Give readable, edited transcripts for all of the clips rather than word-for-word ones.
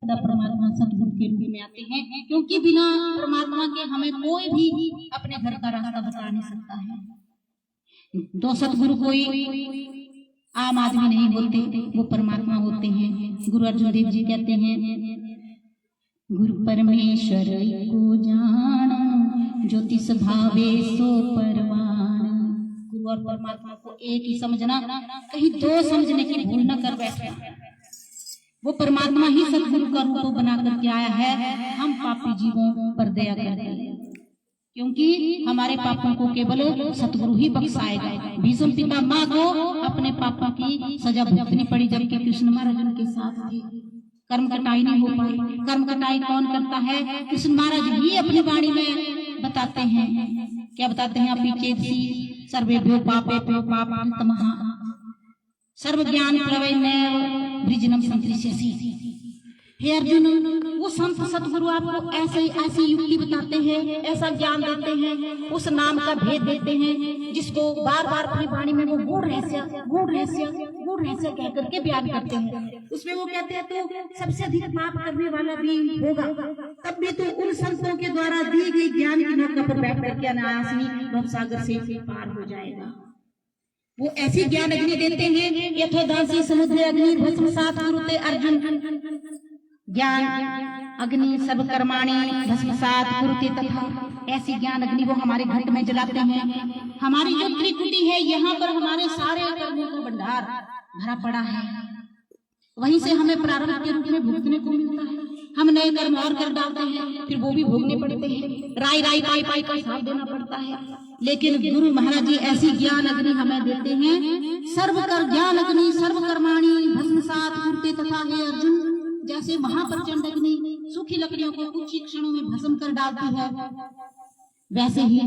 परमात्मा सतगुरु के रूप में आते हैं, क्योंकि बिना परमात्मा के हमें कोई भी अपने घर का रास्ता बता नहीं सकता है। तो सतगुरु कोई आम आदमी नहीं होते, वो परमात्मा होते हैं। गुरु अर्जुन देव जी कहते हैं, गुरु परमेश्वर को जान, ज्योतिष भावे सो परवान। गुरु और परमात्मा को एक ही समझना, कहीं दो समझने की भूल न कर बैठना। वो परमात्मा ही सतगुरु का रूप बना करके आया है, हम पापी जीवों पर दया करें, क्योंकि हमारे पापों को केवल सतगुरु ही बख्शाएगा। भीष्म पितामह को अपने पापों की सजा भुगतनी पड़ी, जबकि कृष्ण महाराज उनके साथ थे। कर्म कटाई नहीं हो पाई। कर्म कटाई कौन करता है? कृष्ण महाराज भी अपनी वाणी में बताते हैं। क्या बताते हैं? अपनी चेतसी सर्वेभ्यो पापेभ्यो पापकृतमः सर्व ज्ञान प्रवैन्य वृजनम संतरिष्यसि। हे अर्जुन, वो संत सतगुरु आपको ऐसी युक्ति बताते हैं, ऐसा ज्ञान देते हैं, उस नाम का भेद देते हैं, जिसको बार बार अपनी वाणी में वो गूढ़ रहस्य कह करके बयान करते हैं। उसमें वो कहते हैं तो सबसे अधिक पाप करने वाला भी होगा, तब भी तो उन संतों के द्वारा दी गई ज्ञान की नौका पर बैठ करके अनायास ही भवसागर से पार हो जाएगा। वो ऐसी ज्ञान अग्नि देते हैं, यथोदासी समुद्र अग्नि भस्मसात कुरुते अर्जुन। ज्ञान अग्नि सब कर्माणि भस्मसात कुरुते तथा, ऐसी ज्ञान अग्नि वो हमारे घट में जलाते हैं। हमारी जो त्रिकुटी है, यहाँ पर हमारे सारे कर्मों का भंडार भरा पड़ा है, वहीं से हमें प्रारंभ के रूप में भुगतने को मिलता है। हम नए कर्म और कर डालते हैं, फिर वो भी भोगने पड़ते हैं, राई पाई का साथ देना पड़ता है। लेकिन गुरु महाराज जी ऐसी ज्ञान अग्नि हमें देते हैं, सर्व कर ज्ञान अग्नि सर्व कर्माणि भस्मसात कुरुते तथा। हे अर्जुन, जैसे महाप्रचंड अग्नि सूखी लकड़ियों को कुछ ही क्षणों में भस्म कर डालती है, वैसे ही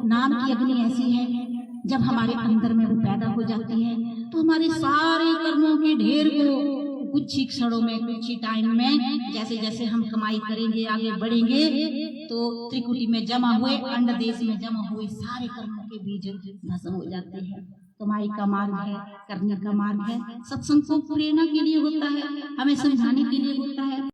नाम की अग्नि ऐसी है, जब हमारे अंदर में वो पैदा हो जाती है तो हमारे सारे कर्मों के ढेर को कुछ ही क्षणों में, कुछ ही टाइम में, जैसे जैसे हम कमाई करेंगे, आगे बढ़ेंगे, तो त्रिकुटी में जमा हुए, अंड देश में जमा हुए सारे कर्मों के बीज भस्म हो जाते हैं। कमाई का मार्ग है, करने का मार्ग है, सत्संग को प्रेरणा के लिए होता है, हमें समझाने के लिए होता है।